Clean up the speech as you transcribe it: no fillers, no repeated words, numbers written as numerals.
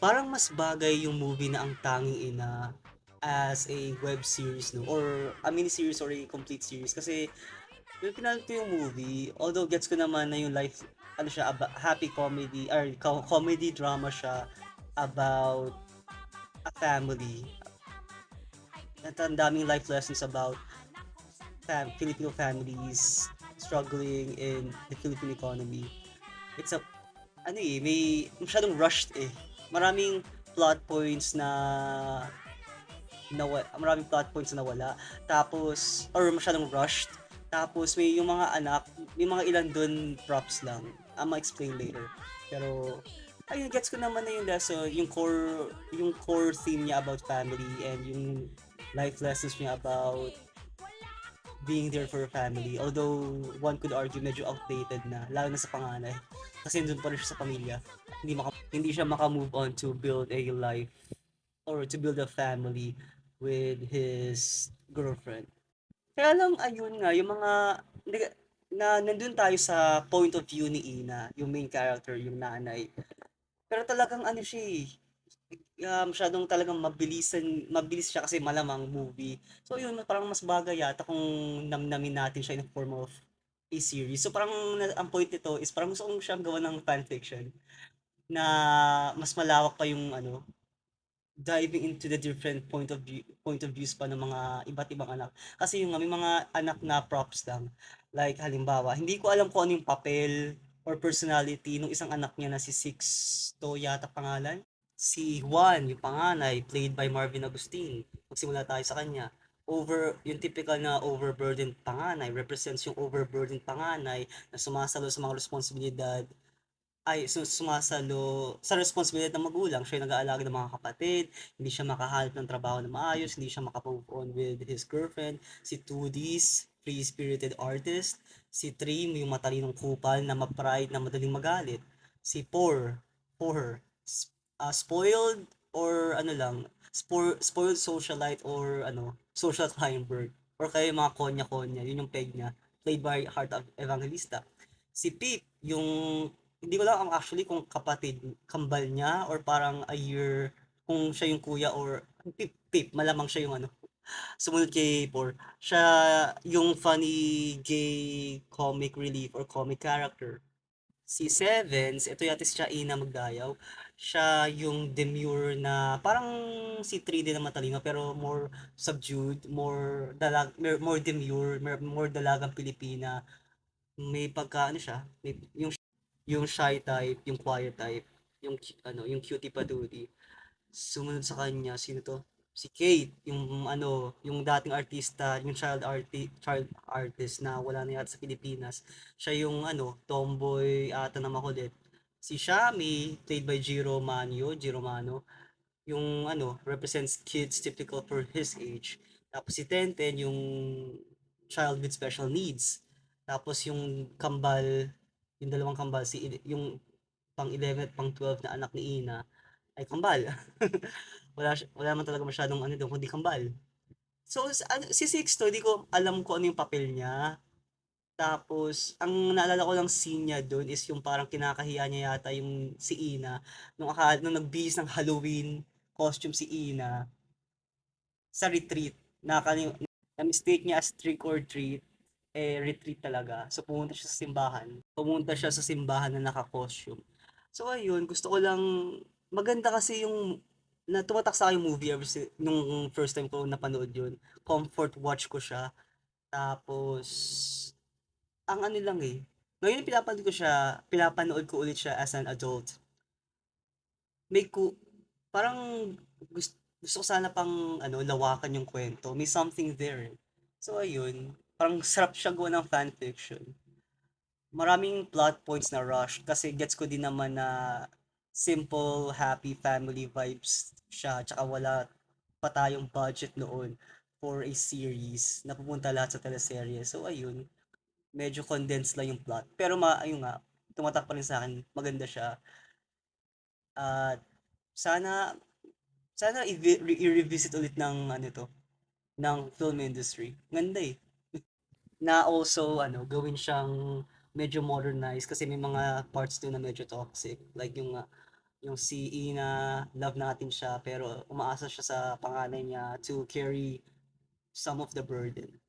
Parang mas bagay yung movie na Ang Tanging Ina as a web series, no, or a mini series or a complete series. Kasi yung pinanood ko yung movie, although gets ko naman na yung life, ano siya, happy comedy or comedy drama siya about a family. At ang daming life lessons about Filipino families struggling in the Philippine economy. It's a, ano eh, may masyadong rushed eh. Maraming plot points maraming plot points na nawala. Tapos, or masyadong rushed. Tapos, may yung mga anak, may mga ilan dun props lang. Ma-explain later. Pero, ayun, gets ko naman na yung lesson, yung core theme niya about family and yung life lessons niya about being there for your family. Although, one could argue medyo outdated na, lalo na sa panganay. Kasi nandun pa rin siya sa pamilya. Hindi siya maka-move on to build a life or to build a family with his girlfriend. Kaya lang ayun nga, yung mga nandun tayo sa point of view ni Ina, yung main character, yung nanay. Pero talagang ano siya eh, masyadong talagang mabilis siya kasi malamang movie. So yun, parang mas bagay yata kung namnamin natin siya in the form of a series. So parang ang point nito is parang gusto kong siyang gawa ng fanfiction na mas malawak pa yung ano, diving into the different point of views pa ng mga iba't ibang anak. Kasi yung nga, may mga anak na props lang. Like halimbawa, hindi ko alam kung ano yung papel or personality nung isang anak niya na si Sixto yata pangalan. Si Juan, yung panganay, played by Marvin Agustin. Magsimula tayo sa kanya. Yung typical na overburdened panganay, represents yung overburdened panganay na sumasalo sa mga responsibilidad sumasalo sa responsibilidad ng magulang. Siya yung nag-aalaga ng mga kapatid, hindi siya makahanap ng trabaho na maayos, hindi siya maka-move on with his girlfriend. Si Tudis, free-spirited artist. Si Trim, yung matalinong kupal na ma-pride na madaling magalit. Si spoiled or ano lang, spoiled socialite or ano, social climber. Or kaya yung mga konya-konya, yun yung peg niya. Played by Heart of Evangelista. Si Pip, yung hindi ko lang ang actually kung kapatid, kambal niya or parang a year kung siya yung kuya or Pip, malamang siya yung ano, sumunod kay Por. Siya yung funny gay comic relief or comic character. Si Sevens, ito yata si siya Ina Magdayaw. Siya yung demure na parang si 3D na matalino pero more subdued, more demure, more dalagang Pilipina. May pagka ano siya, yung shy type, yung quiet type, yung cutie patootie. Sumunod sa kanya, sino to? Si Kate, yung ano, yung dating artista, yung child artist na wala na yata sa Pilipinas. Siya yung ano, tomboy ata na makulit. Si Shami, played by Giro Mano, yung ano, represents kids typical for his age. Tapos si Tenten, yung child with special needs. Tapos yung kambal, yung dalawang kambal, yung pang 11 at pang 12 na anak ni Ina, ay kambal. Wala man talaga masyadong ano doon, kundi kambal. So, si Sixto, hindi ko alam kung ano yung papel niya. Tapos, ang naalala ko lang scene niya doon is yung parang kinakahiya niya yata yung si Ina. Nung nagbihis ng Halloween costume si Ina sa retreat. Na-mistake niya as trick or treat, eh retreat talaga. So, pumunta siya sa simbahan na naka-costume. So, ayun, gusto ko lang, maganda kasi yung, na tumatak sa akin yung movie nung first time ko napanood yun. Comfort watch ko siya. Tapos, ang ano lang eh, ngayon pinapanood ko ulit siya as an adult. May ku, parang gusto ko sana pang ano, lawakan yung kwento. May something there. Eh. So, ayun, parang sarap siya gawa ng fanfiction. Maraming plot points na rush kasi gets ko din naman na simple, happy family vibes siya tsaka wala pa tayong budget noon for a series na pupunta lahat sa teleserye. So ayun, medyo condensed lang yung plot. Pero ayun nga, tumatak pa rin sa akin, maganda siya. At sana sana i-revisit ulit ng ano to, ng film industry. Ganda eh. Na also ano, gawin siyang medyo modernized kasi may mga parts doon na medyo toxic. Like yung si Ina, love natin siya pero umaasa siya sa panganay niya to carry some of the burden.